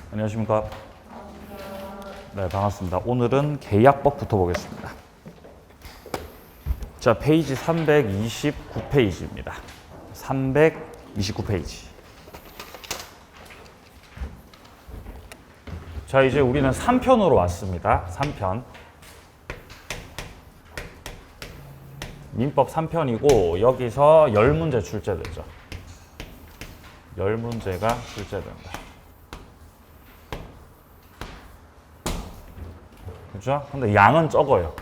안녕하십니까. 네, 반갑습니다. 오늘은 계약법부터 보겠습니다. 자, 페이지 329페이지입니다. 329페이지. 자, 이제 우리는 3편으로 왔습니다. 3편. 민법 3편이고 여기서 10문제 출제되죠. 10문제가 출제된다. 그죠? 근데 양은 적어요.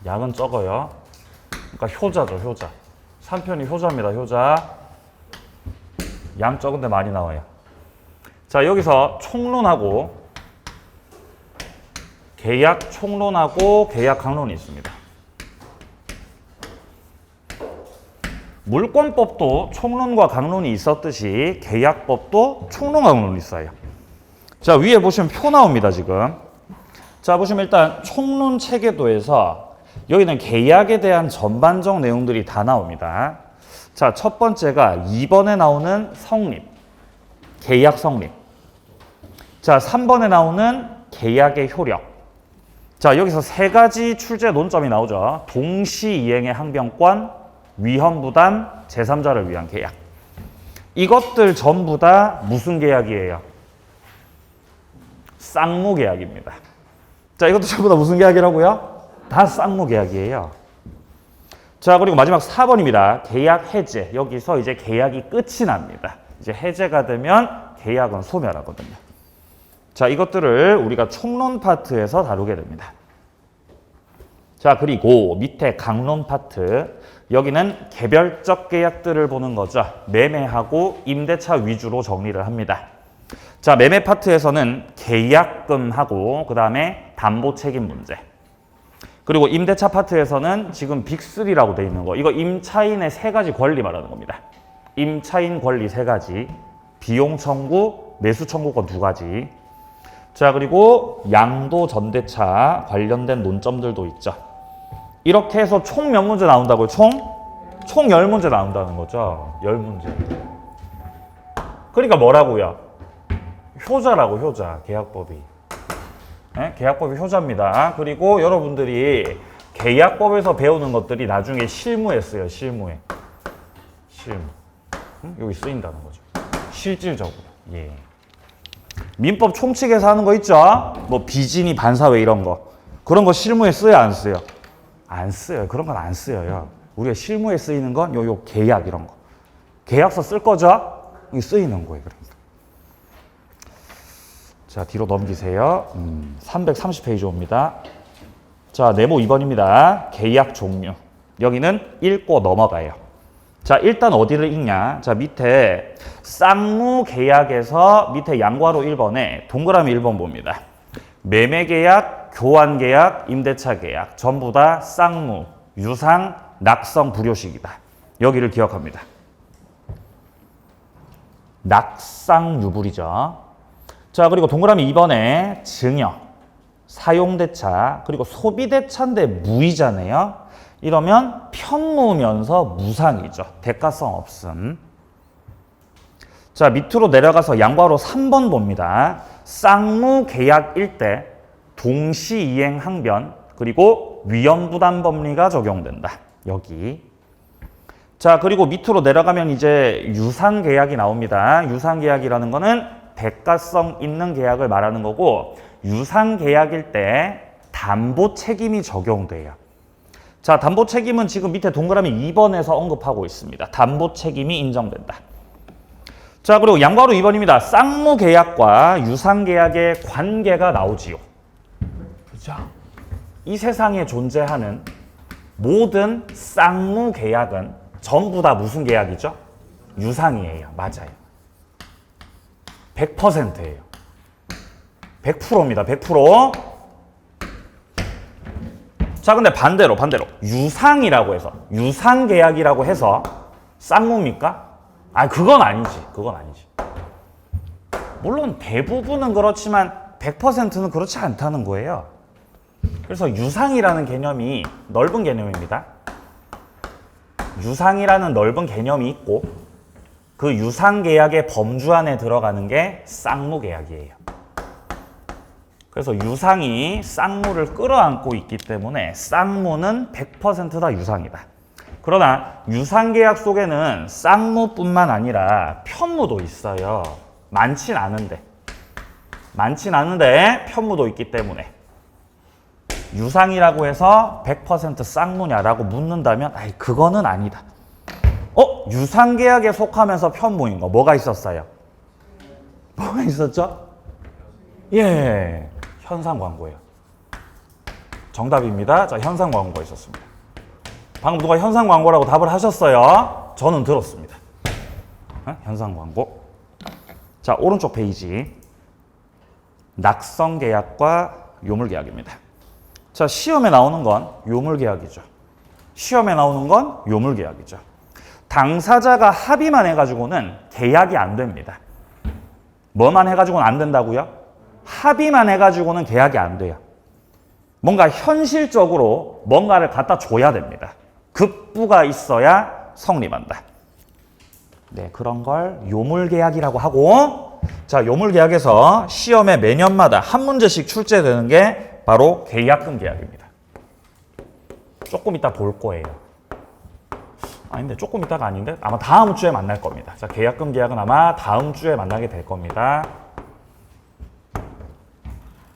양은 적어요. 그러니까 효자죠, 효자. 3편이 효자입니다, 효자. 양 적은데 많이 나와요. 자, 여기서 총론하고 계약 총론하고 계약 강론이 있습니다. 물권법도 총론과 강론이 있었듯이 계약법도 총론과 강론이 있어요. 자, 위에 보시면 표 나옵니다, 지금. 자, 보시면 일단 총론 체계도에서 여기는 계약에 대한 전반적 내용들이 다 나옵니다. 자, 첫 번째가 2번에 나오는 성립, 계약 성립. 자, 3번에 나오는 계약의 효력. 자, 여기서 세 가지 출제 논점이 나오죠. 동시이행의 항변권, 위헌부담, 제3자를 위한 계약. 이것들 전부 다 무슨 계약이에요? 쌍무계약입니다. 자, 이것도 전부 다 무슨 계약이라고요? 다 쌍무계약이에요. 자, 그리고 마지막 4번입니다. 계약 해제. 여기서 이제 계약이 끝이 납니다. 이제 해제가 되면 계약은 소멸하거든요. 자, 이것들을 우리가 총론 파트에서 다루게 됩니다. 자, 그리고 밑에 강론 파트. 여기는 개별적 계약들을 보는 거죠. 매매하고 임대차 위주로 정리를 합니다. 자, 매매 파트에서는 계약금하고 그 다음에 담보 책임 문제. 그리고 임대차 파트에서는 지금 빅3라고 되어 있는 거. 이거 임차인의 세 가지 권리 말하는 겁니다. 임차인 권리 세 가지. 비용 청구, 매수 청구권 두 가지. 자, 그리고 양도 전대차 관련된 논점들도 있죠. 이렇게 해서 총 몇 문제 나온다고요? 총 10문제 나온다는 거죠. 10문제. 그러니까 뭐라고요? 효자라고, 효자. 계약법이. 네? 계약법이 효자입니다. 그리고 여러분들이 계약법에서 배우는 것들이 나중에 실무에 쓰여요. 실무에. 실무. 여기 쓰인다는 거죠. 실질적으로. 예. 민법 총칙에서 하는 거 있죠? 뭐 비진이 반사회 이런 거. 그런 거 실무에 쓰여, 안 쓰여? 안 쓰여요. 그런 건 안 쓰여요. 우리가 실무에 쓰이는 건 요 계약 이런 거. 계약서 쓸 거죠? 여기 쓰이는 거예요. 그러니까. 자, 뒤로 넘기세요. 330페이지 옵니다. 자, 네모 2번입니다. 계약 종류. 여기는 읽고 넘어가요. 자, 일단 어디를 읽냐? 자, 밑에 쌍무 계약에서 밑에 양괄호 1번에 동그라미 1번 봅니다. 매매 계약, 교환 계약, 임대차 계약 전부 다 쌍무, 유상, 낙성, 불효식이다. 여기를 기억합니다. 낙상 유불이죠. 자, 그리고 동그라미 2번에 증여, 사용대차, 그리고 소비대차인데 무이자네요. 이러면 편무면서 무상이죠. 대가성 없음. 자, 밑으로 내려가서 양괄호 3번 봅니다. 쌍무 계약일 때 동시이행 항변 그리고 위헌부담법리가 적용된다. 여기. 자, 그리고 밑으로 내려가면 이제 유상계약이 나옵니다. 유상계약이라는 거는 대가성 있는 계약을 말하는 거고 유상계약일 때 담보 책임이 적용돼요. 자, 담보 책임은 지금 밑에 동그라미 2번에서 언급하고 있습니다. 담보 책임이 인정된다. 자, 그리고 양괄호 2번입니다. 쌍무 계약과 유상 계약의 관계가 나오지요. 그죠? 이 세상에 존재하는 모든 쌍무 계약은 전부 다 무슨 계약이죠? 유상이에요. 맞아요. 100%예요. 100%입니다. 100%. 자, 근데 반대로 유상이라고 해서 유상 계약이라고 해서 쌍무입니까? 아, 그건 아니지. 그건 아니지. 물론 대부분은 그렇지만 100%는 그렇지 않다는 거예요. 그래서 유상이라는 개념이 넓은 개념입니다. 유상이라는 넓은 개념이 있고 그 유상계약의 범주 안에 들어가는 게 쌍무계약이에요. 그래서 유상이 쌍무를 끌어안고 있기 때문에 쌍무는 100% 다 유상이다. 그러나 유상계약 속에는 쌍무뿐만 아니라 편무도 있어요. 많진 않은데 편무도 있기 때문에 유상이라고 해서 100% 쌍무냐라고 묻는다면 그거는 아니다. 유상계약에 속하면서 편무인 거 뭐가 있었어요? 뭐가 있었죠? 예, 현상광고예요. 정답입니다. 자, 현상광고가 있었습니다. 방금 누가 현상광고라고 답을 하셨어요? 저는 들었습니다. 현상광고. 자, 오른쪽 페이지. 낙성계약과 요물계약입니다. 자, 시험에 나오는 건 요물계약이죠. 당사자가 합의만 해가지고는 계약이 안 됩니다. 뭐만 해가지고는 안 된다고요? 합의만 해가지고는 계약이 안 돼요. 뭔가 현실적으로 뭔가를 갖다 줘야 됩니다. 급부가 있어야 성립한다. 네, 그런 걸 요물계약이라고 하고, 자, 요물계약에서 시험에 매년마다 한 문제씩 출제되는 게 바로 계약금 계약입니다. 조금 이따 볼 거예요. 아닌데 조금 이따가 아닌데 아마 다음 주에 만날 겁니다. 자, 계약금 계약은 아마 다음 주에 만나게 될 겁니다.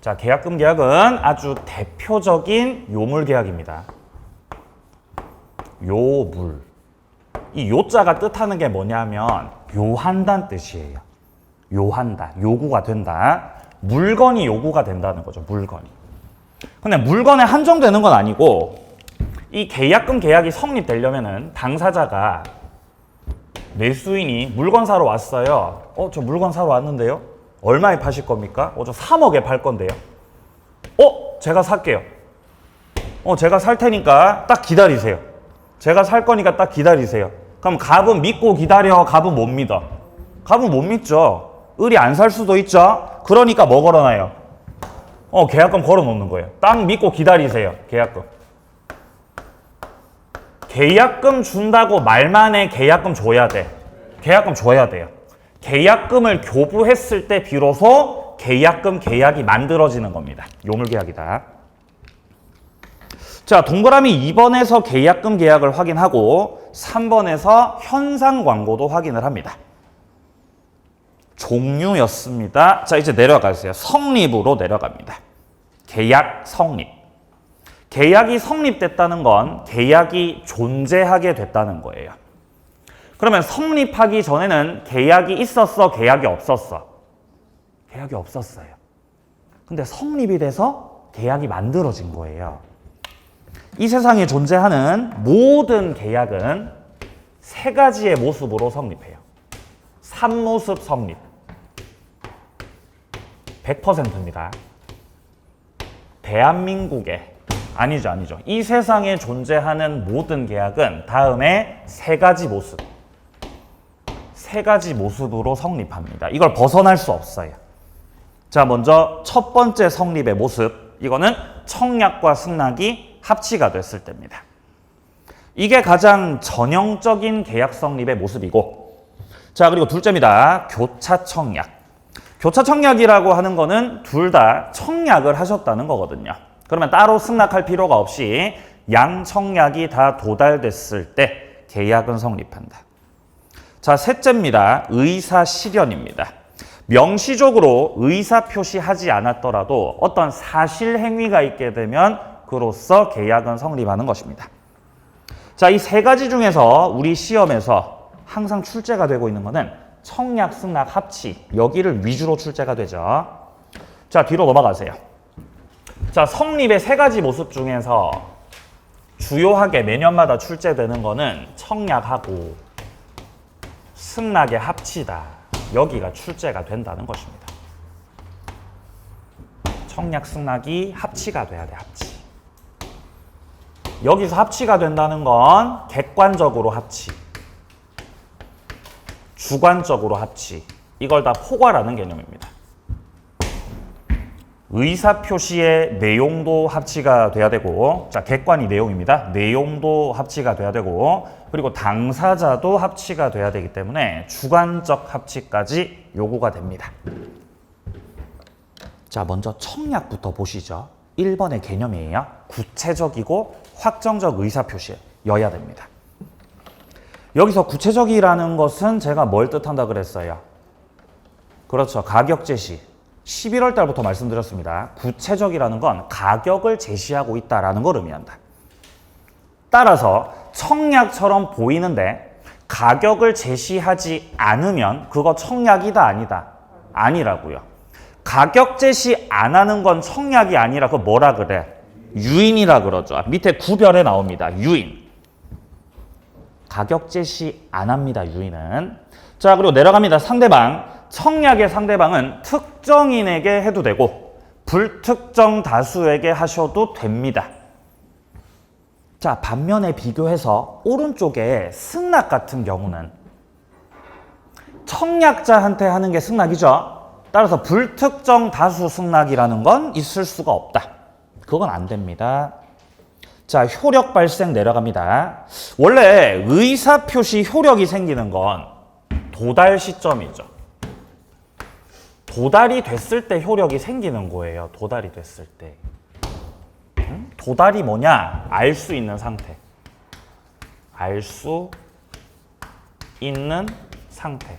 자, 계약금 계약은 아주 대표적인 요물 계약입니다. 요물. 이 요자가 뜻하는 게 뭐냐면 요한다는 뜻이에요. 요한다. 요구가 된다. 물건이 요구가 된다는 거죠. 물건이. 근데 물건에 한정되는 건 아니고 이 계약금 계약이 성립되려면은 당사자가 매수인이 물건 사러 왔어요. 저 물건 사러 왔는데요. 얼마에 파실 겁니까? 저 3억에 팔 건데요. 제가 살게요. 제가 살 테니까 딱 기다리세요. 제가 살 거니까 딱 기다리세요. 그럼 갑은 믿고 기다려. 갑은 못 믿어. 갑은 못 믿죠. 을이 안 살 수도 있죠. 그러니까 뭐 걸어놔요? 계약금 걸어 놓는 거예요. 딱 믿고 기다리세요. 계약금. 계약금 준다고 말만 해. 계약금 줘야 돼. 계약금 줘야 돼요. 계약금을 교부했을 때 비로소 계약금 계약이 만들어지는 겁니다. 요물계약이다. 자, 동그라미 2번에서 계약금 계약을 확인하고 3번에서 현상광고도 확인을 합니다. 종류였습니다. 자, 이제 내려가세요. 성립으로 내려갑니다. 계약 성립. 계약이 성립됐다는 건 계약이 존재하게 됐다는 거예요. 그러면 성립하기 전에는 계약이 있었어, 계약이 없었어? 계약이 없었어요. 근데 성립이 돼서 계약이 만들어진 거예요. 이 세상에 존재하는 모든 계약은 세 가지의 모습으로 성립해요. 3모습 성립. 100%입니다. 대한민국의 아니죠. 이 세상에 존재하는 모든 계약은 다음에 세 가지 모습으로 성립합니다. 이걸 벗어날 수 없어요. 자, 먼저 첫 번째 성립의 모습. 이거는 청약과 승낙이 합치가 됐을 때입니다. 이게 가장 전형적인 계약 성립의 모습이고, 자, 그리고 둘째입니다. 교차 청약. 교차 청약이라고 하는 거는 둘 다 청약을 하셨다는 거거든요. 그러면 따로 승낙할 필요가 없이 양 청약이 다 도달됐을 때 계약은 성립한다. 자, 셋째입니다. 의사 실현입니다. 명시적으로 의사 표시하지 않았더라도 어떤 사실 행위가 있게 되면 그로써 계약은 성립하는 것입니다. 자, 이 세 가지 중에서 우리 시험에서 항상 출제가 되고 있는 것은 청약, 승낙, 합치, 여기를 위주로 출제가 되죠. 자, 뒤로 넘어가세요. 자, 성립의 세 가지 모습 중에서 주요하게 매년마다 출제되는 거는 청약하고 승낙의 합치다. 여기가 출제가 된다는 것입니다. 청약, 승낙이 합치가 돼야 돼, 합치. 여기서 합치가 된다는 건 객관적으로 합치, 주관적으로 합치, 이걸 다 포괄하는 개념입니다. 의사표시의 내용도 합치가 돼야 되고, 자, 객관이 내용입니다. 내용도 합치가 돼야 되고, 그리고 당사자도 합치가 돼야 되기 때문에 주관적 합치까지 요구가 됩니다. 자, 먼저 청약부터 보시죠. 1번의 개념이에요. 구체적이고 확정적 의사표시여야 됩니다. 여기서 구체적이라는 것은 제가 뭘 뜻한다 그랬어요? 그렇죠. 가격 제시. 11월 달부터 말씀드렸습니다. 구체적이라는 건 가격을 제시하고 있다라는 걸 의미한다. 따라서 청약처럼 보이는데 가격을 제시하지 않으면 그거 청약이다 아니다? 아니라고요. 가격 제시 안 하는 건 청약이 아니라 그거 뭐라 그래? 유인이라 그러죠. 밑에 구별에 나옵니다. 유인. 가격 제시 안 합니다. 유인은. 자, 그리고 내려갑니다. 상대방. 청약의 상대방은 특정인에게 해도 되고 불특정 다수에게 하셔도 됩니다. 자, 반면에 비교해서 오른쪽에 승낙 같은 경우는 청약자한테 하는 게 승낙이죠. 따라서 불특정 다수 승낙이라는 건 있을 수가 없다. 그건 안 됩니다. 자, 효력 발생 내려갑니다. 원래 의사표시 효력이 생기는 건 도달 시점이죠. 도달이 됐을 때 효력이 생기는 거예요. 도달이 됐을 때. 도달이 뭐냐? 알 수 있는 상태. 알 수 있는 상태.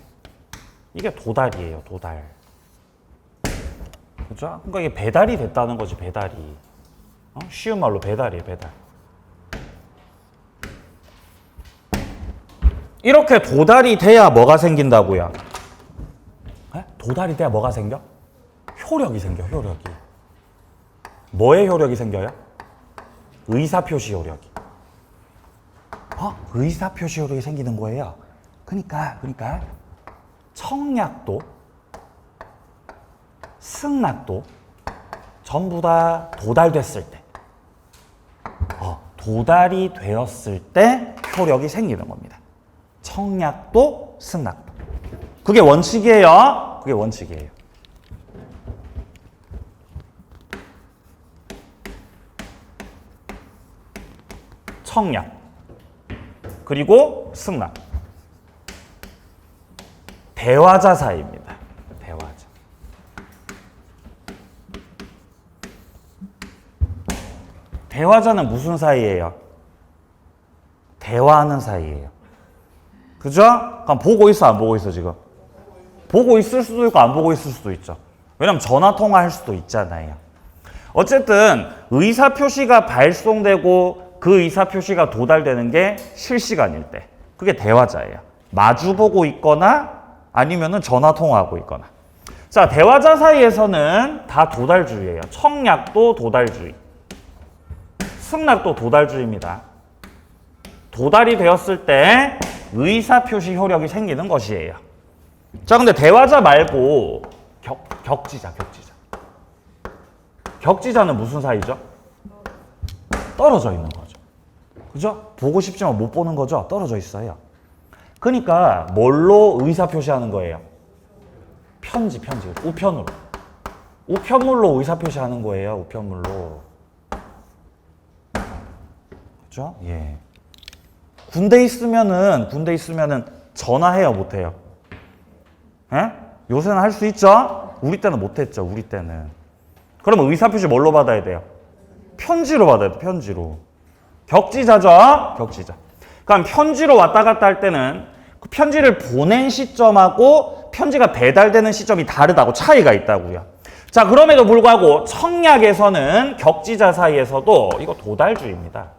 이게 도달이에요. 도달. 그죠? 그러니까 이게 배달이 됐다는 거지. 배달이. 쉬운 말로 배달이에요. 배달. 이렇게 도달이 돼야 뭐가 생긴다고요? 도달이 돼야 뭐가 생겨? 효력이 생겨. 효력이. 뭐의 효력이 생겨요? 의사표시 효력이. 의사표시 효력이 생기는 거예요. 그러니까 청약도 승낙도 전부 다 도달됐을 때, 도달이 되었을 때 효력이 생기는 겁니다. 청약도 승낙도. 그게 원칙이에요. 그게 원칙이에요. 청약 그리고 승낙. 대화자 사이입니다. 대화자. 대화자는 무슨 사이예요? 대화하는 사이예요. 그죠? 그럼 보고 있어, 안 보고 있어, 지금? 보고 있을 수도 있고 안 보고 있을 수도 있죠. 왜냐면 전화 통화할 수도 있잖아요. 어쨌든 의사표시가 발송되고 그 의사표시가 도달되는 게 실시간일 때. 그게 대화자예요. 마주보고 있거나 아니면은 전화 통화하고 있거나. 자, 대화자 사이에서는 다 도달주의예요. 청약도 도달주의. 승낙도 도달주의입니다. 도달이 되었을 때 의사표시 효력이 생기는 것이에요. 자, 근데 대화자 말고 격지자. 격지자는 무슨 사이죠? 떨어져 있는 거죠. 그죠? 보고 싶지만 못 보는 거죠? 떨어져 있어요. 그러니까 뭘로 의사표시하는 거예요? 편지. 우편으로. 우편물로 의사표시하는 거예요. 우편물로. 그죠? 예. 군대 있으면은 전화해요, 못 해요? 예? 요새는 할 수 있죠? 우리 때는 못 했죠. 우리 때는. 그러면 의사표시 뭘로 받아야 돼요? 편지로 받아야 돼요. 편지로. 격지자죠? 격지자. 그럼 편지로 왔다 갔다 할 때는 그 편지를 보낸 시점하고 편지가 배달되는 시점이 다르다고, 차이가 있다고요. 자, 그럼에도 불구하고 청약에서는 격지자 사이에서도 이거 도달주의입니다.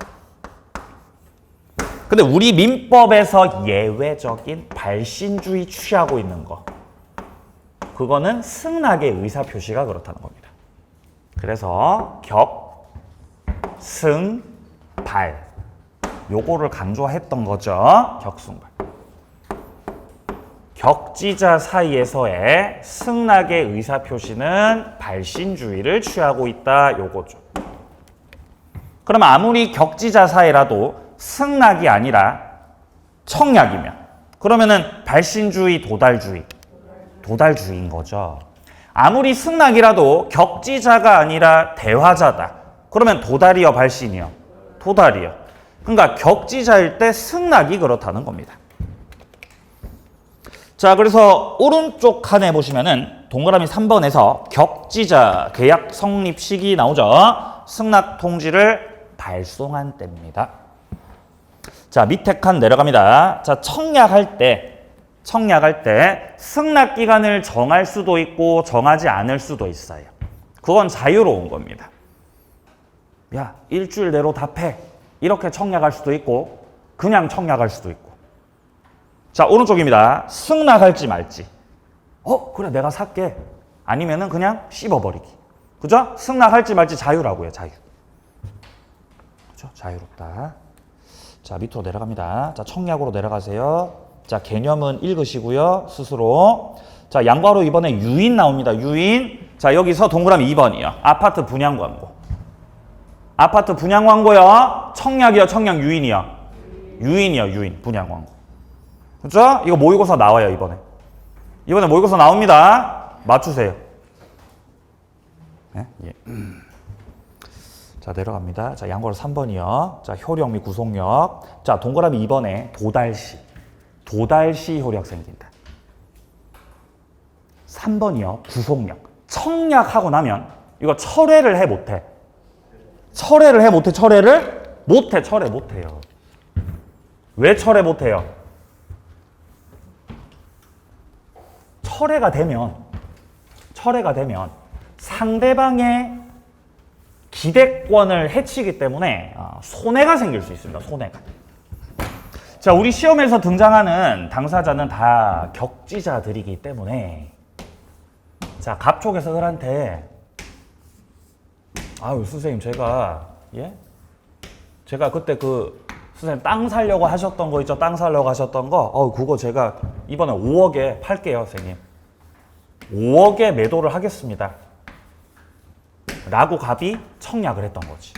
근데 우리 민법에서 예외적인 발신주의 취하고 있는 거, 그거는 승낙의 의사표시가 그렇다는 겁니다. 그래서 격, 승, 발, 요거를 강조했던 거죠. 격승발. 격지자 사이에서의 승낙의 의사표시는 발신주의를 취하고 있다, 요거죠. 그럼 아무리 격지자 사이라도 승낙이 아니라 청약이면 그러면은 발신주의, 도달주의인 거죠. 아무리 승낙이라도 격지자가 아니라 대화자다. 그러면 도달이요, 발신이요? 도달이요. 그러니까 격지자일 때 승낙이 그렇다는 겁니다. 자, 그래서 오른쪽 칸에 보시면은 동그라미 3번에서 격지자 계약 성립 시기 나오죠. 승낙 통지를 발송한 때입니다. 자, 밑에 칸 내려갑니다. 자, 청약할 때 승낙 기간을 정할 수도 있고 정하지 않을 수도 있어요. 그건 자유로운 겁니다. 야, 일주일 내로 답해. 이렇게 청약할 수도 있고 그냥 청약할 수도 있고. 자, 오른쪽입니다. 승낙할지 말지. 그래, 내가 살게. 아니면은 그냥 씹어버리기. 그죠? 승낙할지 말지 자유라고요, 자유. 그죠? 자유롭다. 자, 밑으로 내려갑니다. 자, 청약으로 내려가세요. 자, 개념은 읽으시고요, 스스로. 자, 양괄호 이번에 유인 나옵니다, 유인. 자, 여기서 동그라미 2번이요. 아파트 분양 광고. 아파트 분양 광고요. 청약이요, 청약 유인이요? 유인이요, 유인. 분양 광고. 그죠? 이거 모의고사 나와요, 이번에. 이번에 모의고사 나옵니다. 맞추세요. 네? 예. 자, 내려갑니다. 자, 양괄호 3번이요. 자, 효력 및 구속력. 자, 동그라미 2번에 도달시. 도달시 효력 생긴다. 3번이요. 구속력. 청약하고 나면 이거 철회를 해 못해? 철회를 해 못해? 철회를? 못해. 철회 못해요. 왜 철회 못해요? 철회가 되면 상대방의 기대권을 해치기 때문에 손해가 생길 수 있습니다. 손해가. 자, 우리 시험에서 등장하는 당사자는 다 격지자들이기 때문에 자, 갑쪽에서 을한테 아유, 선생님 제가 그때 선생님 땅 사려고 하셨던 거 있죠? 땅 사려고 하셨던 거 그거 제가 이번에 5억에 팔게요, 선생님. 5억에 매도를 하겠습니다. 라고 갑이 청약을 했던 거지.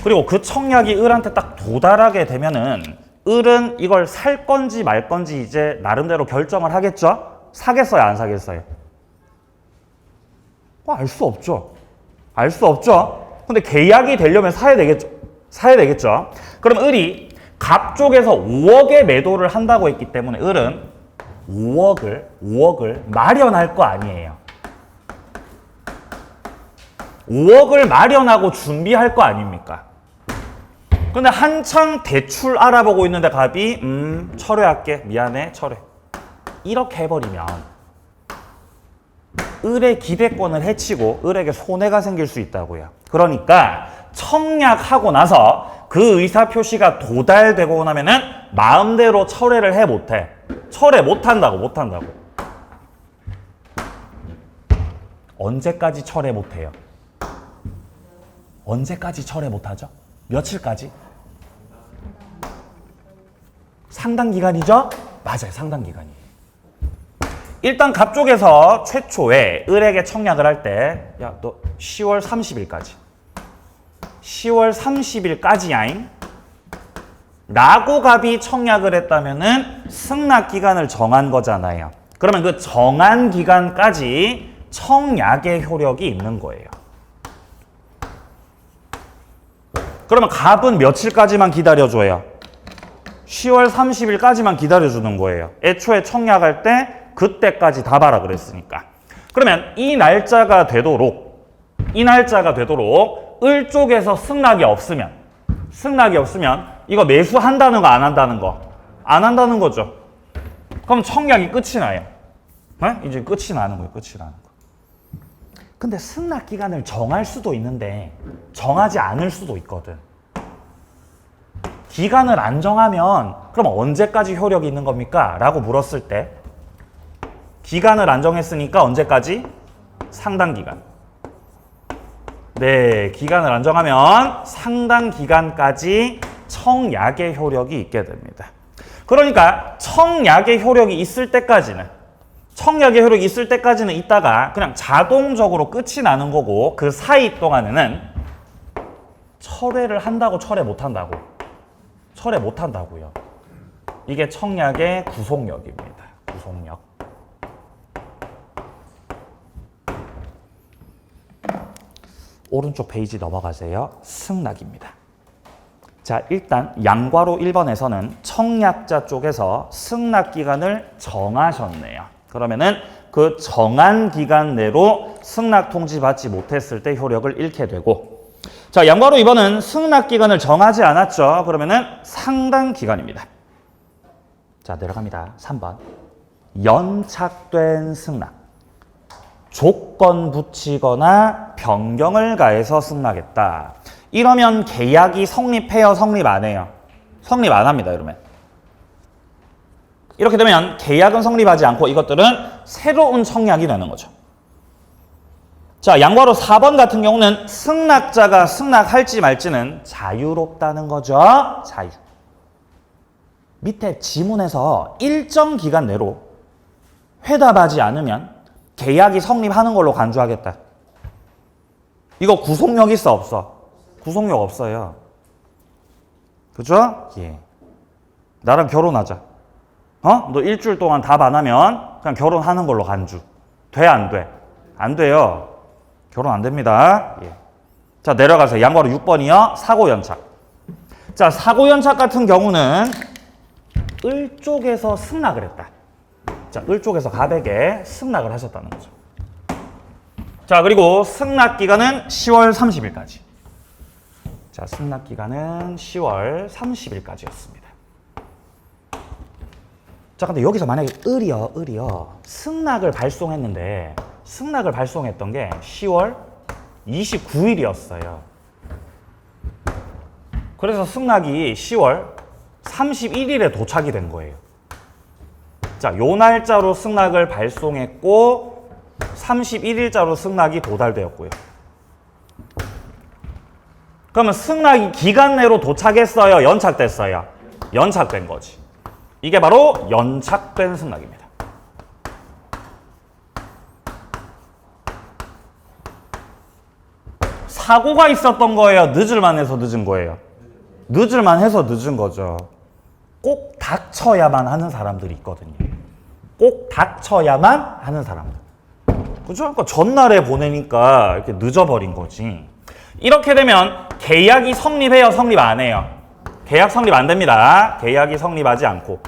그리고 그 청약이 을한테 딱 도달하게 되면은 을은 이걸 살 건지 말 건지 이제 나름대로 결정을 하겠죠? 사겠어요, 안 사겠어요? 알 수 없죠. 알 수 없죠. 근데 계약이 되려면 사야 되겠죠. 사야 되겠죠. 그럼 을이 갑 쪽에서 5억에 매도를 한다고 했기 때문에 을은 5억을 마련할 거 아니에요. 5억을 마련하고 준비할 거 아닙니까? 근데 한창 대출 알아보고 있는데 갑이 철회할게. 미안해, 철회. 이렇게 해버리면 을의 기대권을 해치고 을에게 손해가 생길 수 있다고요. 그러니까 청약하고 나서 그 의사표시가 도달되고 나면은 마음대로 철회를 해 못해. 철회 못한다고. 언제까지 철회 못해요? 언제까지 철회 못하죠? 며칠까지? 상당 기간이죠? 맞아요, 상당 기간이에요. 일단 갑 쪽에서 최초에 을에게 청약을 할 때, 야, 너 10월 30일까지. 10월 30일까지야잉? 라고 갑이 청약을 했다면은 승낙 기간을 정한 거잖아요. 그러면 그 정한 기간까지 청약의 효력이 있는 거예요. 그러면 갑은 며칠까지만 기다려줘요? 10월 30일까지만 기다려주는 거예요. 애초에 청약할 때 그때까지 다 봐라 그랬으니까. 그러면 이 날짜가 되도록 을 쪽에서 승낙이 없으면 이거 매수한다는 거 안 한다는 거? 안 한다는 거죠. 그럼 청약이 끝이 나요. 네? 이제 끝이 나는 거예요. 끝이 나는 거. 근데 승낙 기간을 정할 수도 있는데 정하지 않을 수도 있거든. 기간을 안 정하면 그럼 언제까지 효력이 있는 겁니까? 라고 물었을 때 기간을 안 정했으니까 언제까지? 상당 기간. 네, 기간을 안 정하면 상당 기간까지 청약의 효력이 있게 됩니다. 그러니까 청약의 효력이 있을 때까지는 있다가 그냥 자동적으로 끝이 나는 거고 그 사이 동안에는 철회를 한다고 철회 못한다고? 철회 못한다고요. 이게 청약의 구속력입니다. 구속력. 오른쪽 페이지 넘어가세요. 승낙입니다. 자, 일단 양괄호 1번에서는 청약자 쪽에서 승낙 기간을 정하셨네요. 그러면은 그 정한 기간 내로 승낙 통지 받지 못했을 때 효력을 잃게 되고, 자, 양괄호 2번은 승낙 기간을 정하지 않았죠. 그러면은 상당 기간입니다. 자, 내려갑니다. 3번. 연착된 승낙. 조건 붙이거나 변경을 가해서 승낙했다. 이러면 계약이 성립해요, 성립 안 해요? 성립 안 합니다, 이러면. 이렇게 되면 계약은 성립하지 않고 이것들은 새로운 청약이 되는 거죠. 자, 양괄호 4번 같은 경우는 승낙자가 승낙할지 말지는 자유롭다는 거죠. 자유. 밑에 지문에서 일정 기간 내로 회답하지 않으면 계약이 성립하는 걸로 간주하겠다. 이거 구속력 있어, 없어? 구속력 없어요. 그죠? 예. 나랑 결혼하자. 너 일주일 동안 답 안 하면 그냥 결혼하는 걸로 간주. 돼, 안 돼? 안 돼요. 결혼 안 됩니다. 예. 자, 내려가세요. 양괄호 6번이요. 사고 연착. 자, 사고 연착 같은 경우는 을 쪽에서 승낙을 했다. 자, 을 쪽에서 갑에게 승낙을 하셨다는 거죠. 자, 그리고 승낙 기간은 10월 30일까지. 자, 승낙 기간은 10월 30일까지였습니다. 자, 근데 여기서 만약에 을이요. 승낙을 발송했는데 승낙을 발송했던 게 10월 29일이었어요. 그래서 승낙이 10월 31일에 도착이 된 거예요. 자, 요 날짜로 승낙을 발송했고 31일자로 승낙이 도달되었고요. 그러면 승낙이 기간 내로 도착했어요, 연착됐어요? 연착된 거지. 이게 바로 연착된 승낙입니다. 사고가 있었던 거예요, 늦을만 해서 늦은 거예요? 늦을만 해서 늦은 거죠. 꼭 닥쳐야만 하는 사람들이 있거든요. 꼭 닥쳐야만 하는 사람들. 그죠? 그러니까 전날에 보내니까 이렇게 늦어버린 거지. 이렇게 되면 계약이 성립해요, 성립 안 해요? 계약 성립 안 됩니다. 계약이 성립하지 않고.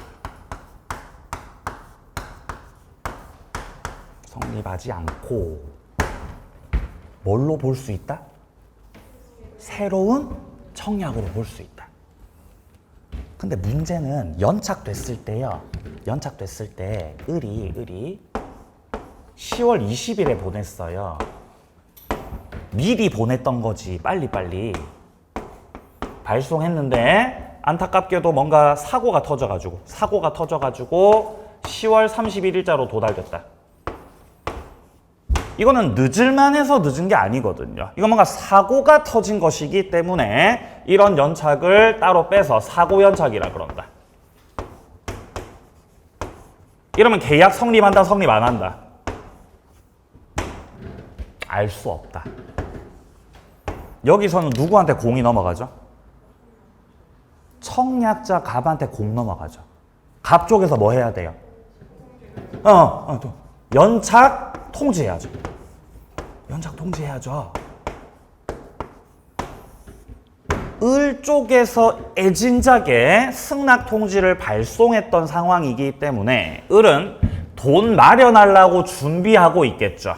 성립하지 않고. 뭘로 볼 수 있다? 새로운 청약으로 볼 수 있다. 근데 문제는 연착됐을 때요. 연착됐을 때 을이 10월 20일에 보냈어요. 미리 보냈던 거지, 빨리빨리. 발송했는데 안타깝게도 뭔가 사고가 터져가지고 10월 31일자로 도달됐다. 이거는 늦을만 해서 늦은 게 아니거든요. 이건 뭔가 사고가 터진 것이기 때문에 이런 연착을 따로 빼서 사고 연착이라 그런다. 이러면 계약 성립한다, 성립 안 한다? 알 수 없다. 여기서는 누구한테 공이 넘어가죠? 청약자 갑한테 공 넘어가죠. 갑 쪽에서 뭐 해야 돼요? 연착 통지해야죠. 연착 통지해야죠. 을 쪽에서 애진작에 승낙 통지를 발송했던 상황이기 때문에 을은 돈 마련하려고 준비하고 있겠죠.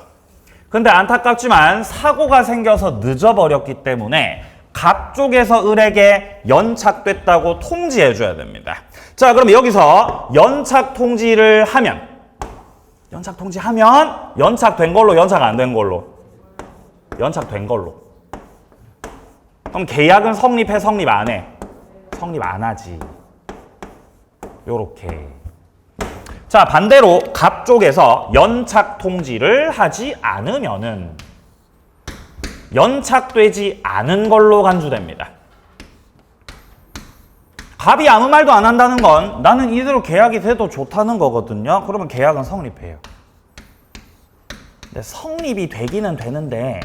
근데 안타깝지만 사고가 생겨서 늦어버렸기 때문에 갑 쪽에서 을에게 연착됐다고 통지해줘야 됩니다. 자, 그럼 여기서 연착 통지를 하면 연착된 걸로, 연착 안 된 걸로? 연착된 걸로. 그럼 계약은 성립해, 성립 안 해? 성립 안 하지. 요렇게. 자, 반대로 갑 쪽에서 연착 통지를 하지 않으면은 연착되지 않은 걸로 간주됩니다. 갑이 아무 말도 안 한다는 건 나는 이대로 계약이 돼도 좋다는 거거든요. 그러면 계약은 성립해요. 근데 성립이 되기는 되는데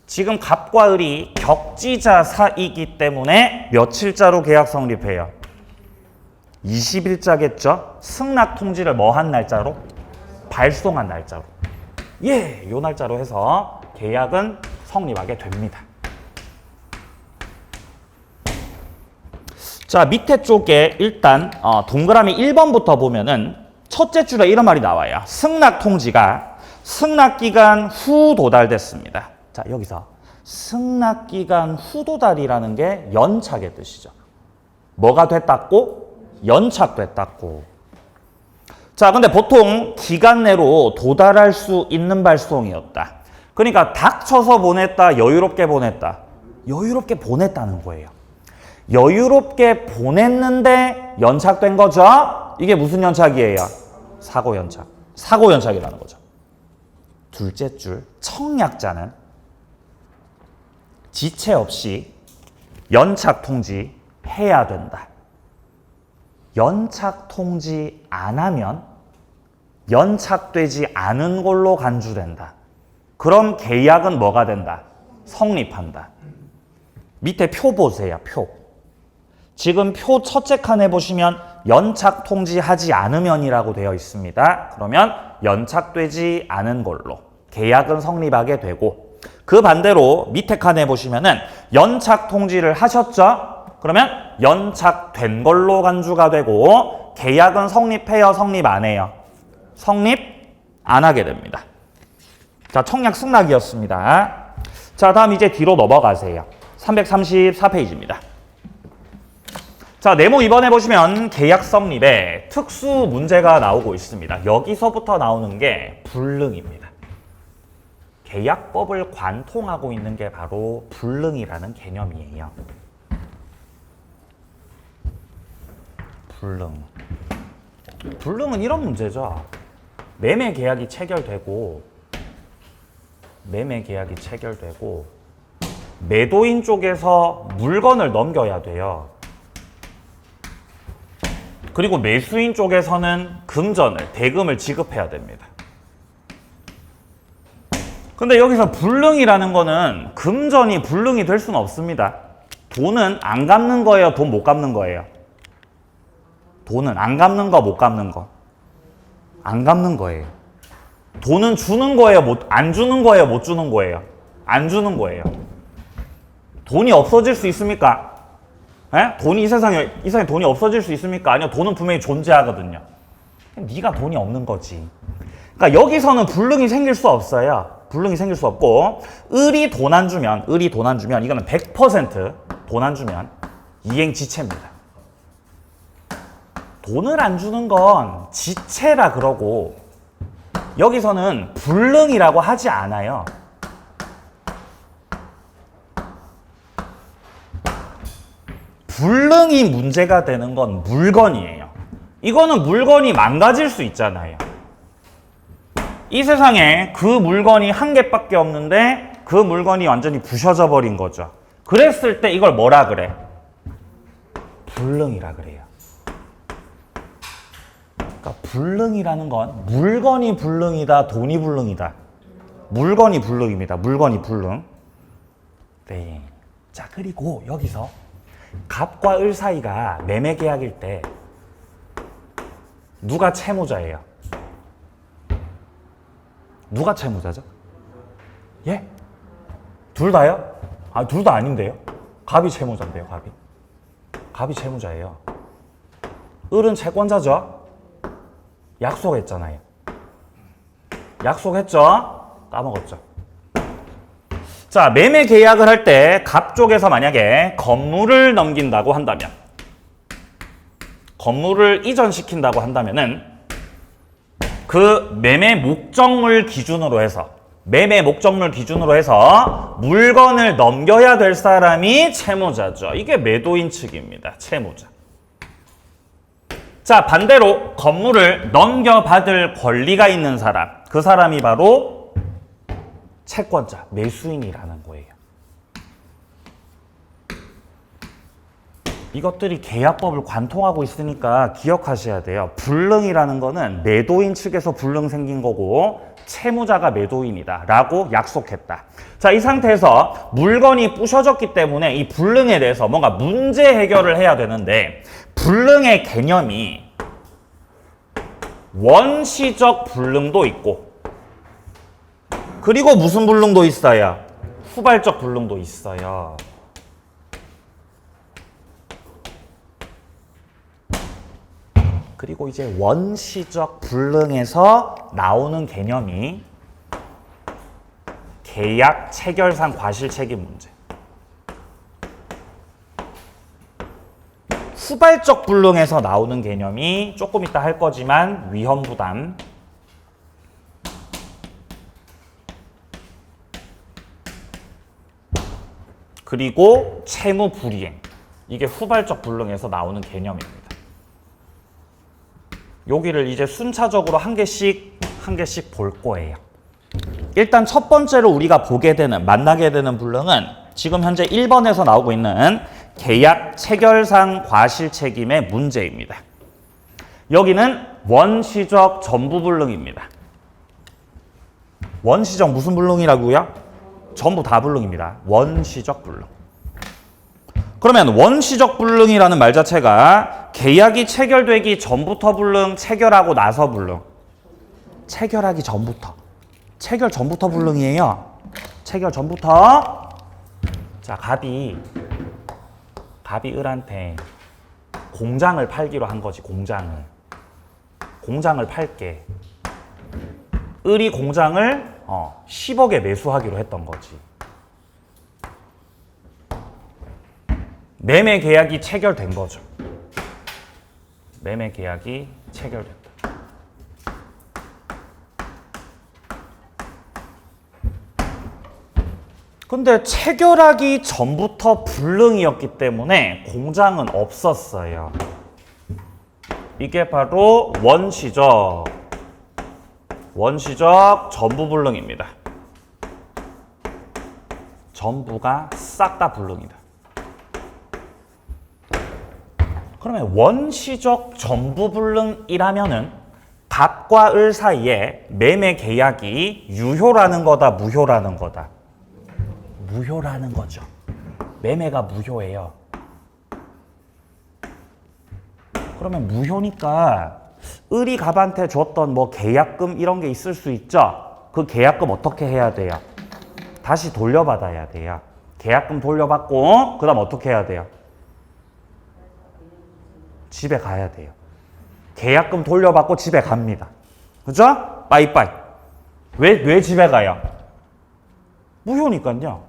지금 갑과 을이 격지자 사이기 때문에 며칠자로 계약 성립해요? 20일자겠죠? 승낙 통지를 뭐 한 날짜로? 발송한 날짜로. 예, 요 날짜로 해서 계약은 성립하게 됩니다. 자, 밑에 쪽에 일단 동그라미 1번부터 보면은 첫째 줄에 이런 말이 나와요. 승낙 통지가 승낙기간 후 도달됐습니다. 자, 여기서 승낙기간 후 도달이라는 게 연착의 뜻이죠. 뭐가 됐다고? 연착됐다고. 자, 근데 보통 기간 내로 도달할 수 있는 발송이었다. 그러니까 닥쳐서 보냈다, 여유롭게 보냈다. 여유롭게 보냈다는 거예요. 여유롭게 보냈는데 연착된 거죠? 이게 무슨 연착이에요? 사고 연착. 사고 연착이라는 거죠. 둘째 줄, 청약자는 지체 없이 연착 통지 해야 된다. 연착 통지 안 하면 연착되지 않은 걸로 간주된다. 그럼 계약은 뭐가 된다? 성립한다. 밑에 표 보세요, 표. 지금 표 첫째 칸에 보시면 연착 통지하지 않으면이라고 되어 있습니다. 그러면 연착되지 않은 걸로 계약은 성립하게 되고, 그 반대로 밑에 칸에 보시면은 연착 통지를 하셨죠? 그러면 연착된 걸로 간주가 되고 계약은 성립해요, 성립 안 해요? 성립 안 하게 됩니다. 자, 청약 승낙이었습니다. 자, 다음 이제 뒤로 넘어가세요. 334페이지입니다. 자, 네모 2번에 보시면 계약 성립에 특수 문제가 나오고 있습니다. 여기서부터 나오는 게 불능입니다. 계약법을 관통하고 있는 게 바로 불능이라는 개념이에요. 불능. 불능은 이런 문제죠. 매매 계약이 체결되고 매도인 쪽에서 물건을 넘겨야 돼요. 그리고 매수인 쪽에서는 금전을, 대금을 지급해야 됩니다. 근데 여기서 불능이라는 거는 금전이 불능이 될 수는 없습니다. 돈은 안 갚는 거예요, 돈 못 갚는 거예요? 돈은 안 갚는 거, 못 갚는 거? 안 갚는 거예요. 돈은 주는 거예요, 안 주는 거예요, 못 주는 거예요? 안 주는 거예요. 돈이 없어질 수 있습니까? 에? 돈이 이 세상에 돈이 없어질 수 있습니까? 아니요, 돈은 분명히 존재하거든요. 네가 돈이 없는 거지. 그러니까 여기서는 불능이 생길 수 없어요. 불능이 생길 수 없고, 을이 돈 안 주면 이거는 100% 돈 안 주면 이행지체입니다. 돈을 안 주는 건 지체라 그러고 여기서는 불능이라고 하지 않아요. 불능이 문제가 되는 건 물건이에요. 이거는 물건이 망가질 수 있잖아요. 이 세상에 그 물건이 한 개밖에 없는데 그 물건이 완전히 부셔져 버린 거죠. 그랬을 때 이걸 뭐라 그래? 불능이라 그래요. 그러니까 불능이라는 건 물건이 불능이다, 돈이 불능이다. 물건이 불능입니다. 물건이 불능. 네. 자, 그리고 여기서 갑과 을 사이가 매매 계약일 때 누가 채무자예요? 누가 채무자죠? 예? 둘 다요? 아, 둘 다 아닌데요? 갑이 채무자인데요, 갑이. 갑이 채무자예요. 을은 채권자죠? 약속했잖아요. 약속했죠? 까먹었죠? 자, 매매 계약을 할 때 갑 쪽에서 만약에 건물을 넘긴다고 한다면, 건물을 이전시킨다고 한다면은 그 매매 목적물 기준으로 해서 물건을 넘겨야 될 사람이 채무자죠. 이게 매도인 측입니다. 채무자. 자, 반대로 건물을 넘겨받을 권리가 있는 사람, 그 사람이 바로 채권자, 매수인이라는 거예요. 이것들이 계약법을 관통하고 있으니까 기억하셔야 돼요. 불능이라는 거는 매도인 측에서 불능 생긴 거고 채무자가 매도인이다 라고 약속했다. 자, 이 상태에서 물건이 부셔졌기 때문에 이 불능에 대해서 뭔가 문제 해결을 해야 되는데, 불능의 개념이 원시적 불능도 있고, 그리고 무슨 불능도 있어요? 후발적 불능도 있어요. 그리고 이제 원시적 불능에서 나오는 개념이 계약 체결상 과실책임 문제. 후발적 불능에서 나오는 개념이 조금 이따 할 거지만 위험부담, 그리고 채무 불이행. 이게 후발적 불능에서 나오는 개념입니다. 여기를 이제 순차적으로 한 개씩 볼 거예요. 일단 첫 번째로 우리가 만나게 되는 불능은 지금 현재 1번에서 나오고 있는 계약 체결상 과실책임의 문제입니다. 여기는 원시적 전부 불능입니다. 원시적 무슨 불능이라고요? 전부 다 불능입니다. 원시적 불능. 그러면 원시적 불능이라는 말 자체가 계약이 체결되기 전부터 불능, 체결하고 나서 불능. 체결하기 전부터. 체결 전부터 불능이에요. 체결 전부터. 자, 갑이 을한테 공장을 팔기로 한 거지. 공장을 팔게. 을이 공장을 10억에 매수하기로 했던 거지. 매매 계약이 체결된 거죠. 매매 계약이 체결됐다. 근데 체결하기 전부터 불능이었기 때문에 공장은 없었어요. 이게 바로 원시적 전부 불능입니다. 전부가 싹 다 불능이다. 그러면 원시적 전부 불능이라면은 갑과 을 사이에 매매 계약이 유효라는 거다, 무효라는 거다? 무효라는 거죠. 매매가 무효예요. 그러면 무효니까 을이 갑한테 줬던 뭐 계약금 이런 게 있을 수 있죠. 그 계약금 어떻게 해야 돼요? 다시 돌려받아야 돼요. 계약금 돌려받고 그다음 어떻게 해야 돼요? 집에 가야 돼요. 계약금 돌려받고 집에 갑니다. 그죠? 빠이빠이. 왜 집에 가요? 무효니까요.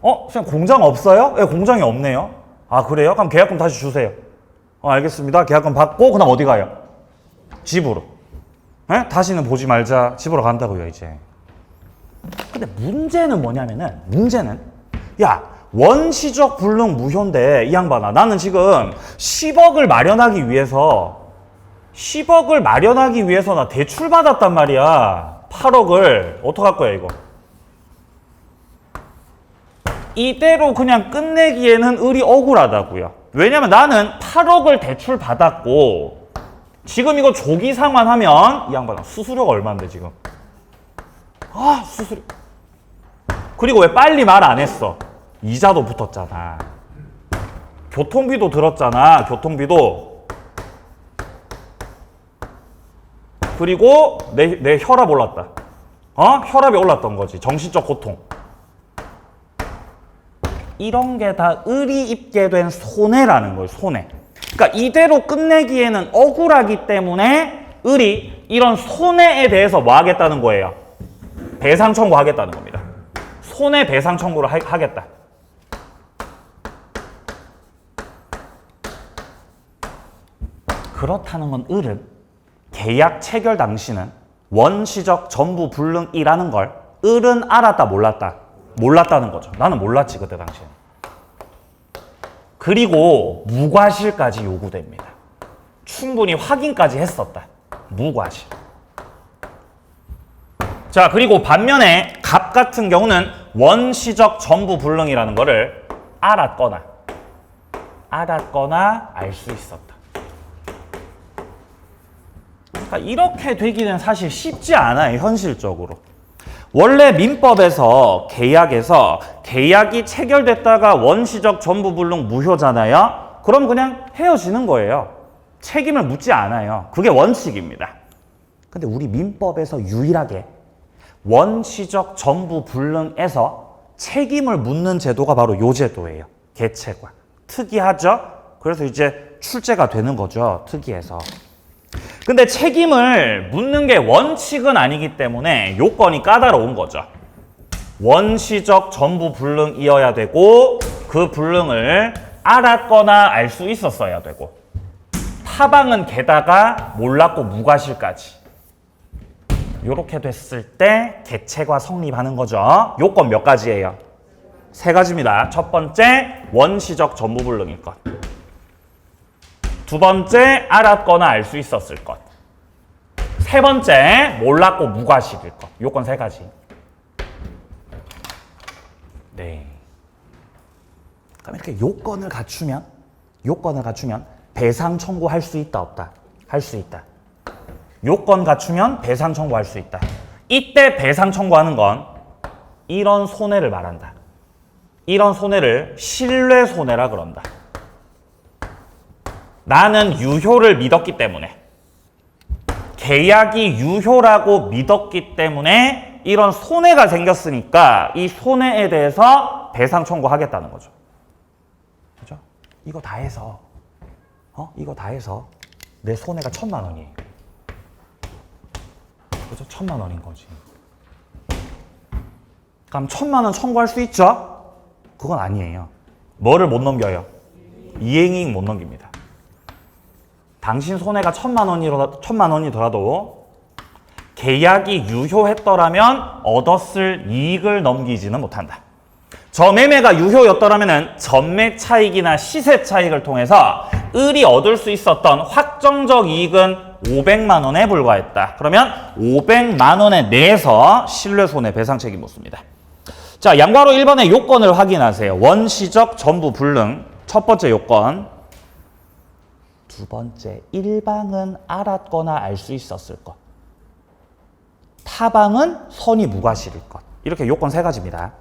선생님 공장 없어요? 네, 공장이 없네요. 아, 그래요? 그럼 계약금 다시 주세요. 알겠습니다. 계약금 받고 그다음 어디 가요? 집으로. 네? 다시는 보지 말자. 집으로 간다고요, 이제. 근데 문제는 뭐냐면은, 야, 원시적 불능 무효인데, 이 양반아, 나는 지금 10억을 마련하기 위해서 나 대출 받았단 말이야. 8억을. 어떡할 거야, 이거? 이대로 그냥 끝내기에는 을이 억울하다고요. 왜냐면 나는 8억을 대출 받았고 지금 이거 조기 상환하면 이 양반아 수수료가 얼마인데 지금? 수수료. 그리고 왜 빨리 말 안 했어? 이자도 붙었잖아. 교통비도 들었잖아. 교통비도. 그리고 내 혈압 올랐다. 혈압이 올랐던 거지. 정신적 고통. 이런 게 다 을이 입게 된 손해라는 거예요. 손해. 그러니까 이대로 끝내기에는 억울하기 때문에 을이 이런 손해에 대해서 뭐 하겠다는 거예요? 배상 청구하겠다는 겁니다. 손해배상 청구를 하겠다. 그렇다는 건 을은 계약 체결 당시는 원시적 전부 불능이라는 걸 을은 알았다, 몰랐다? 몰랐다는 거죠. 나는 몰랐지, 그때 당시에. 그리고 무과실까지 요구됩니다. 충분히 확인까지 했었다. 무과실. 자, 그리고 반면에 갑 같은 경우는 원시적 전부 불능이라는 거를 알았거나 알 수 있었다. 그러니까 이렇게 되기는 사실 쉽지 않아요, 현실적으로. 원래 민법에서 계약에서 계약이 체결됐다가 원시적 전부 불능 무효잖아요. 그럼 그냥 헤어지는 거예요. 책임을 묻지 않아요. 그게 원칙입니다. 근데 우리 민법에서 유일하게 원시적 전부 불능에서 책임을 묻는 제도가 바로 요 제도예요. 개체과. 특이하죠? 그래서 이제 출제가 되는 거죠. 특이해서. 근데 책임을 묻는 게 원칙은 아니기 때문에 요건이 까다로운 거죠. 원시적 전부 불능이어야 되고 그 불능을 알았거나 알 수 있었어야 되고 타방은 게다가 몰랐고 무과실까지. 요렇게 됐을 때 개체가 성립하는 거죠. 요건 몇 가지예요? 3가지입니다. 첫 번째, 원시적 전부불능일 것. 두 번째, 알았거나 알 수 있었을 것. 세 번째, 몰랐고 무과실일 것. 요건 3가지. 네. 그럼 이렇게 요건을 갖추면 배상 청구할 수 있다, 없다? 할 수 있다. 요건 갖추면 배상 청구할 수 있다. 이때 배상 청구하는 건 이런 손해를 말한다. 이런 손해를 신뢰 손해라 그런다. 나는 유효를 믿었기 때문에 계약이 유효라고 믿었기 때문에 이런 손해가 생겼으니까 이 손해에 대해서 배상 청구하겠다는 거죠. 그죠? 이거 다 해서 내 손해가 1,000만 원이에요. 그죠? 1,000만 원인 거지. 그럼 1,000만 원 청구할 수 있죠? 그건 아니에요. 뭐를 못 넘겨요? 이행이익 못 넘깁니다. 당신 손해가 1,000만 원이더라도 계약이 유효했더라면 얻었을 이익을 넘기지는 못한다. 저 매매가 유효였더라면 전매 차익이나 시세 차익을 통해서 을이 얻을 수 있었던 확정적 이익은 500만 원에 불과했다. 그러면 500만 원에 내에서 신뢰 손해 배상 책임 묻습니다. 자, 양괄호 1번의 요건을 확인하세요. 원시적 전부 불능. 첫 번째 요건. 두 번째, 일방은 알았거나 알 수 있었을 것. 타방은 선의 무과실일 것. 이렇게 요건 3가지입니다.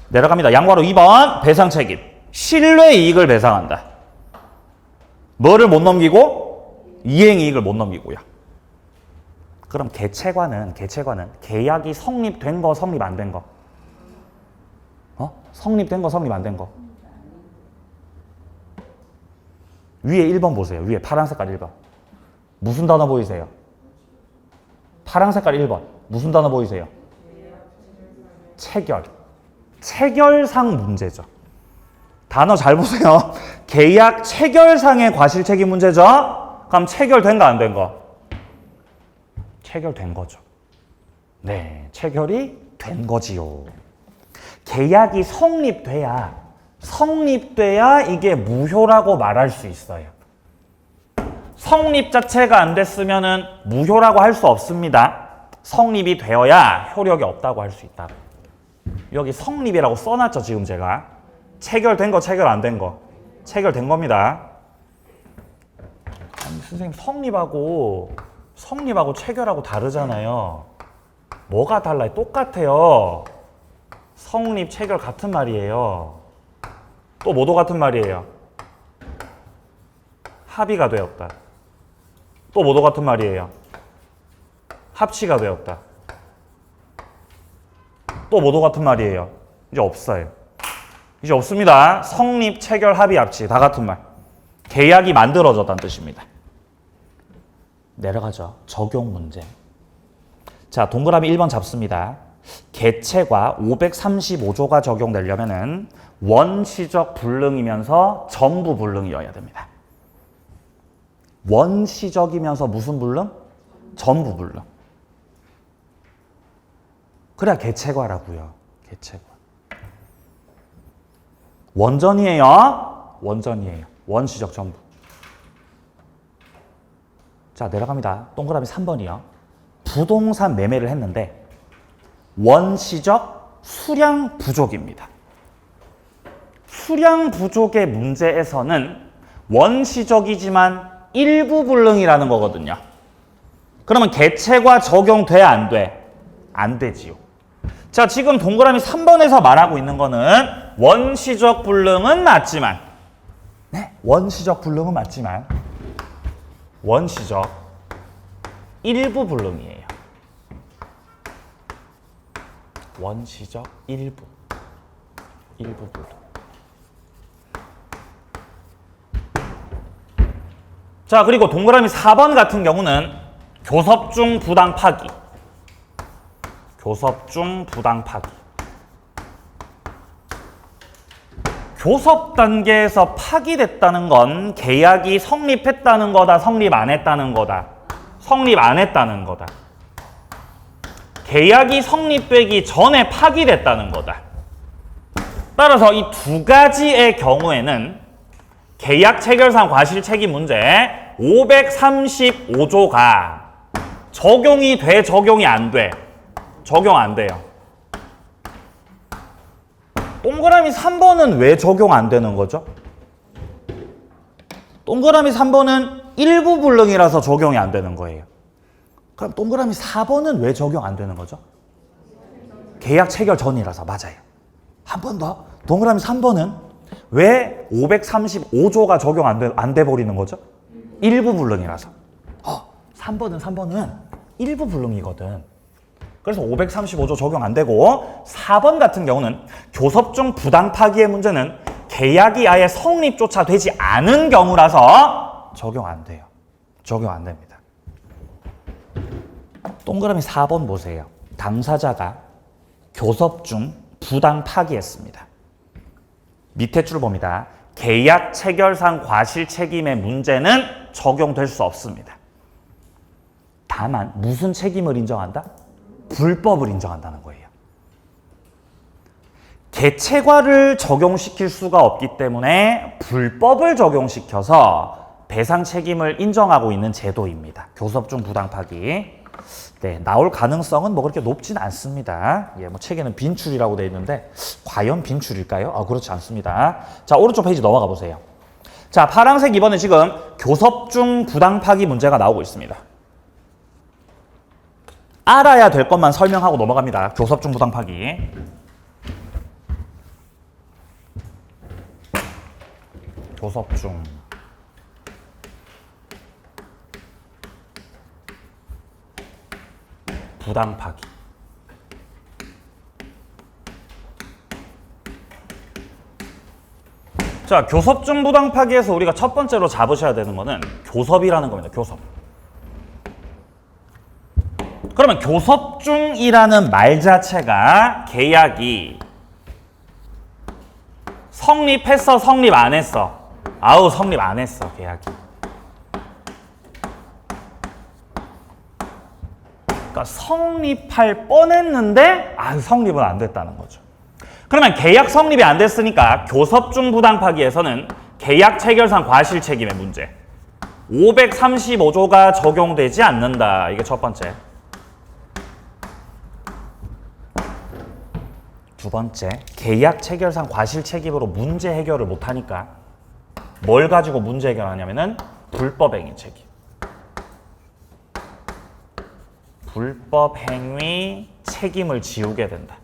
내려갑니다. 양괄호 2번 배상 책임. 신뢰 이익을 배상한다. 뭐를 못 넘기고? 이행이익을 못 넘기고요. 그럼 개체과는 계약이 성립된 거, 성립 안 된 거? 성립된 거, 성립 안 된 거? 위에 1번 보세요. 위에 파란 색깔 1번. 무슨 단어 보이세요? 파란 색깔 1번. 무슨 단어 보이세요? 체결. 체결상 문제죠. 단어 잘 보세요. 계약 체결상의 과실책임 문제죠? 그럼 체결된가 안 된 거? 체결된 거죠. 네, 체결이 된 거지요. 계약이 성립돼야 이게 무효라고 말할 수 있어요. 성립 자체가 안 됐으면은 무효라고 할 수 없습니다. 성립이 되어야 효력이 없다고 할 수 있다. 여기 성립이라고 써놨죠, 지금 제가. 체결된 거, 체결 안 된 거. 체결된 겁니다. 아니, 선생님, 성립하고 체결하고 다르잖아요. 뭐가 달라요? 똑같아요. 성립, 체결 같은 말이에요. 또 뭐도 같은 말이에요? 합의가 되었다. 또 뭐도 같은 말이에요? 합치가 되었다. 또 뭐도 같은 말이에요? 이제 없어요. 이제 없습니다. 성립, 체결, 합의, 합치 다 같은 말. 계약이 만들어졌다는 뜻입니다. 내려가죠. 적용 문제. 자, 동그라미 1번 잡습니다. 개체과 535조가 적용되려면은 원시적 불능이면서 전부 불능이어야 됩니다. 원시적이면서 무슨 불능? 전부 불능. 그래야 개체과라고요. 개체과. 원전이에요. 원전이에요. 원시적 전부. 자, 내려갑니다. 동그라미 3번이요. 부동산 매매를 했는데 원시적 수량 부족입니다. 수량 부족의 문제에서는 원시적이지만 일부 불능이라는 거거든요. 그러면 개체과 적용돼, 안 돼? 안 되지요. 자, 지금 동그라미 3번에서 말하고 있는 거는 원시적 불능은 맞지만, 네, 원시적 불능은 맞지만 원시적 일부 불능이에요. 원시적 일부 불능. 자, 그리고 동그라미 4번 같은 경우는 교섭 중 부당 파기. 교섭 중 부당 파기. 교섭 단계에서 파기됐다는 건 계약이 성립했다는 거다, 성립 안 했다는 거다. 성립 안 했다는 거다. 계약이 성립되기 전에 파기됐다는 거다. 따라서 이 두 가지의 경우에는 계약 체결상 과실책임 문제 535조가 적용이 돼, 적용이 안 돼? 적용 안 돼요. 동그라미 3번은 왜 적용 안 되는 거죠? 동그라미 3번은 일부 불능이라서 적용이 안 되는 거예요. 그럼 동그라미 4번은 왜 적용 안 되는 거죠? 계약 체결 전이라서. 맞아요. 한 번 더. 동그라미 3번은 왜 535조가 적용 안 돼 버리는 거죠? 일부 불능이라서. 3번은 일부 불능이거든. 그래서 535조 적용 안 되고, 4번 같은 경우는 교섭 중 부당 파기의 문제는 계약이 아예 성립조차 되지 않은 경우라서 적용 안 돼요. 적용 안 됩니다. 동그라미 4번 보세요. 당사자가 교섭 중 부당 파기했습니다. 밑에 줄 봅니다. 계약 체결상 과실 책임의 문제는 적용될 수 없습니다. 다만 무슨 책임을 인정한다? 불법을 인정한다는 거예요. 개체과를 적용시킬 수가 없기 때문에 불법을 적용시켜서 배상 책임을 인정하고 있는 제도입니다. 교섭 중 부당 파기. 네, 나올 가능성은 뭐 그렇게 높진 않습니다. 예, 뭐 책에는 빈출이라고 되어 있는데 과연 빈출일까요? 그렇지 않습니다. 자, 오른쪽 페이지 넘어가 보세요. 자, 파란색 이번에 지금 교섭 중 부당 파기 문제가 나오고 있습니다. 알아야 될 것만 설명하고 넘어갑니다. 교섭 중 부당 파기. 교섭 중 부당 파기. 자, 교섭 중 부당 파기에서 우리가 첫 번째로 잡으셔야 되는 거는 교섭이라는 겁니다. 교섭. 그러면 교섭 중이라는 말 자체가 계약이 성립했어, 성립 안 했어? 성립 안 했어, 계약이. 그러니까 성립할 뻔했는데 성립은 안 됐다는 거죠. 그러면 계약 성립이 안 됐으니까 교섭 중 부당 파기에서는 계약 체결상 과실 책임의 문제 535조가 적용되지 않는다. 이게 첫 번째. 두 번째, 계약 체결상 과실 책임으로 문제 해결을 못하니까 뭘 가지고 문제 해결하냐면은 불법 행위 책임. 불법 행위 책임을 지우게 된다.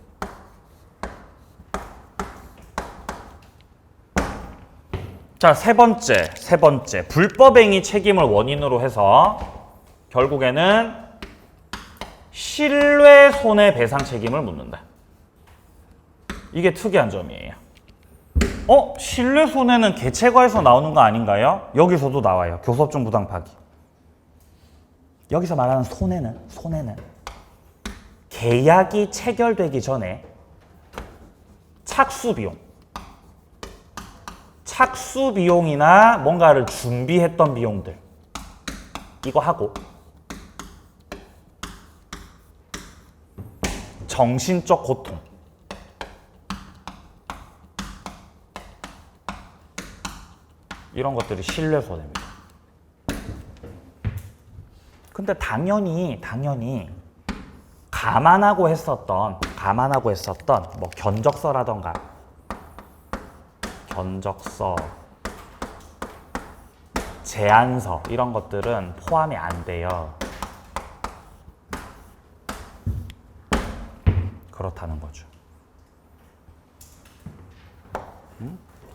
자, 세 번째. 불법 행위 책임을 원인으로 해서 결국에는 신뢰 손해배상 책임을 묻는다. 이게 특이한 점이에요. 신뢰 손해는 개체과에서 나오는 거 아닌가요? 여기서도 나와요. 교섭 중 부당 파기. 여기서 말하는 손해는 계약이 체결되기 전에 착수 비용이나 뭔가를 준비했던 비용들 이거 하고 정신적 고통 이런 것들이 신뢰 손해입니다. 근데 당연히 감안하고 했었던 뭐 견적서라던가 제안서 이런 것들은 포함이 안 돼요. 그렇다는 거죠.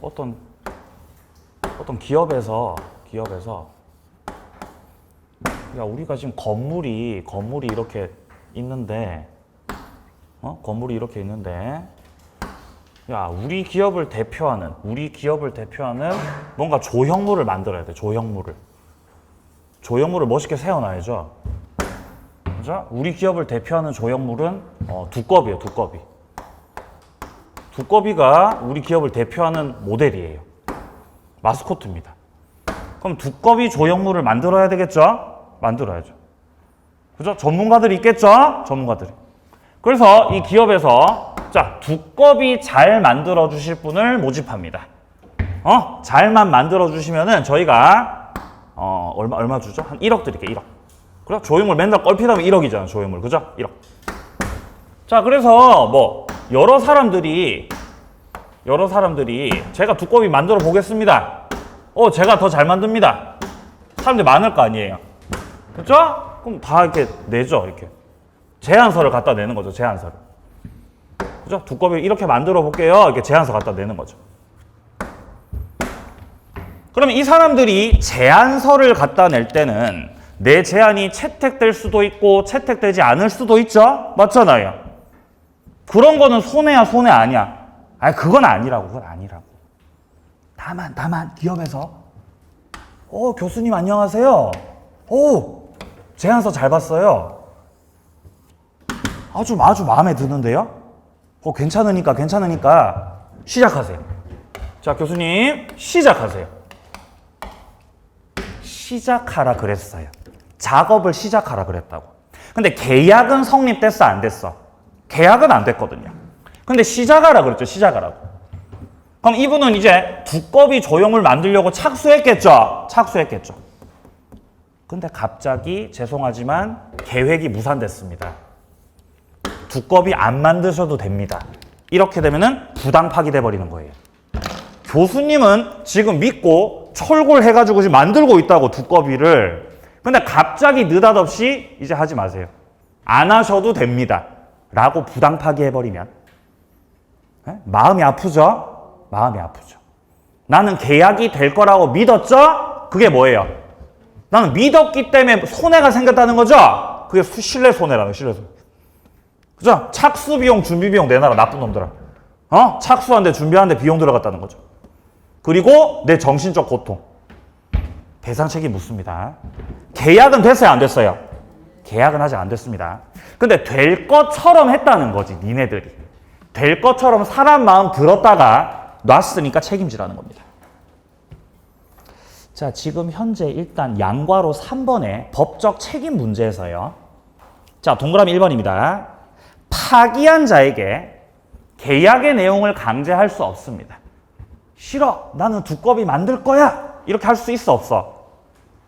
어떤 기업에서 야, 우리가 지금 건물이 이렇게 있는데 건물이 이렇게 있는데, 야, 우리 기업을 대표하는 뭔가 조형물을 만들어야 돼. 조형물을 멋있게 세워놔야죠. 그죠? 우리 기업을 대표하는 조형물은 두꺼비예요. 두꺼비가 우리 기업을 대표하는 모델이에요. 마스코트입니다. 그럼 두꺼비 조형물을 만들어야 되겠죠? 만들어야죠. 그죠? 전문가들이 있겠죠? 전문가들이. 그래서 이 기업에서 자, 두꺼비 잘 만들어 주실 분을 모집합니다. 잘만 만들어 주시면은 저희가 얼마 주죠? 한 1억 드릴게요. 1억. 그래? 조형물 맨날 껄핏하면 1억이잖아. 조형물. 그죠? 1억. 자, 그래서 뭐 여러 사람들이 제가 두꺼비 만들어 보겠습니다. 제가 더 잘 만듭니다. 사람들이 많을 거 아니에요. 그렇죠? 그럼 다 이렇게 내죠. 이렇게 제안서를 갖다 내는 거죠. 제안서를. 그죠? 두꺼비 이렇게 만들어 볼게요. 이렇게 제안서 갖다 내는 거죠. 그러면 이 사람들이 제안서를 갖다 낼 때는 내 제안이 채택될 수도 있고 채택되지 않을 수도 있죠? 맞잖아요. 그런 거는 손해야, 손해 아니야? 그건 아니라고. 다만 기업에서 교수님 안녕하세요. 제안서 잘 봤어요. 아주 마음에 드는데요? 괜찮으니까 시작하세요. 자, 교수님 시작하세요. 시작하라 그랬어요. 작업을 시작하라 그랬다고. 근데 계약은 성립됐어, 안 됐어? 계약은 안 됐거든요. 근데 시작하라 그랬죠. 시작하라고. 그럼 이분은 이제 두꺼비 조형물 만들려고 착수했겠죠. 근데 갑자기 죄송하지만 계획이 무산됐습니다. 두꺼비 안 만드셔도 됩니다. 이렇게 되면은 부당 파기돼 버리는 거예요. 교수님은 지금 믿고 철골 해가지고 지금 만들고 있다고, 두꺼비를. 근데 갑자기 느닷없이 이제 하지 마세요. 안 하셔도 됩니다. 라고 부당 파기해버리면 마음이 아프죠? 나는 계약이 될 거라고 믿었죠? 그게 뭐예요? 나는 믿었기 때문에 손해가 생겼다는 거죠? 그게 신뢰 손해라는 거예요. 그죠? 착수비용, 준비비용 내놔라, 나쁜 놈들아. 착수하는데 준비하는데 비용 들어갔다는 거죠. 그리고 내 정신적 고통. 배상 책임 묻습니다. 계약은 됐어요, 안 됐어요? 계약은 아직 안 됐습니다. 근데 될 것처럼 했다는 거지, 니네들이. 될 것처럼 사람 마음 들었다가 놨으니까 책임지라는 겁니다. 자, 지금 현재 일단 양과로 3번의 법적 책임 문제에서요. 자, 동그라미 1번입니다. 파기한 자에게 계약의 내용을 강제할 수 없습니다. 싫어, 나는 두꺼비 만들 거야. 이렇게 할 수 있어, 없어?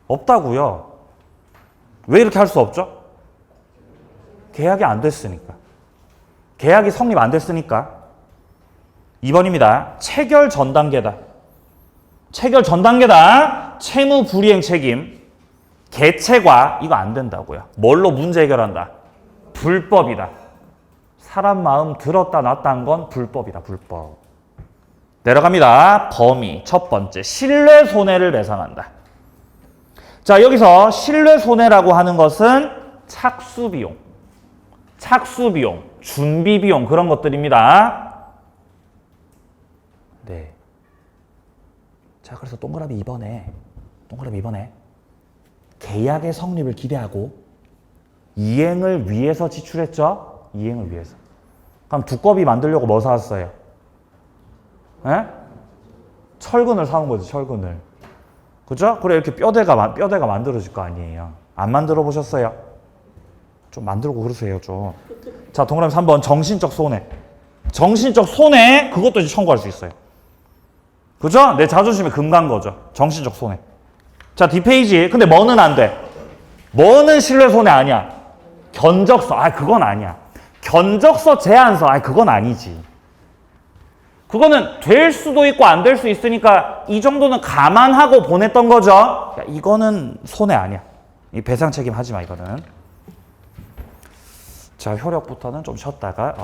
없다고요. 왜 이렇게 할 수 없죠? 계약이 안 됐으니까. 계약이 성립 안 됐으니까. 2번입니다. 체결 전 단계다. 채무 불이행 책임. 개체과 이거 안 된다고요. 뭘로 문제 해결한다? 불법이다. 사람 마음 들었다 놨다 한 건 불법이다. 불법. 내려갑니다. 범위 첫 번째, 신뢰 손해를 배상한다. 자, 여기서 신뢰 손해라고 하는 것은 착수비용, 준비비용 그런 것들입니다. 네. 자, 그래서 동그라미 2번에 계약의 성립을 기대하고 이행을 위해서 지출했죠? 이행을 위해서. 그럼 두꺼비 만들려고 뭐 사왔어요? 철근을 사온 거지, 철근을. 그죠? 그래, 이렇게 뼈대가 만들어질 거 아니에요. 안 만들어 보셨어요? 좀 만들고 그러세요, 좀. 자, 동그라미 3번, 정신적 손해. 그것도 이제 청구할 수 있어요. 그죠? 내 자존심에 금 간 거죠. 정신적 손해. 자, 뒷페이지. 근데 뭐는 안 돼? 뭐는 신뢰 손해 아니야? 견적서. 그건 아니야. 견적서 제안서. 그건 아니지. 그거는 될 수도 있고 안 될 수 있으니까 이 정도는 감안하고 보냈던 거죠. 야, 이거는 손해 아니야. 이 배상 책임 하지 마, 이거는. 자, 효력부터는 좀 쉬었다가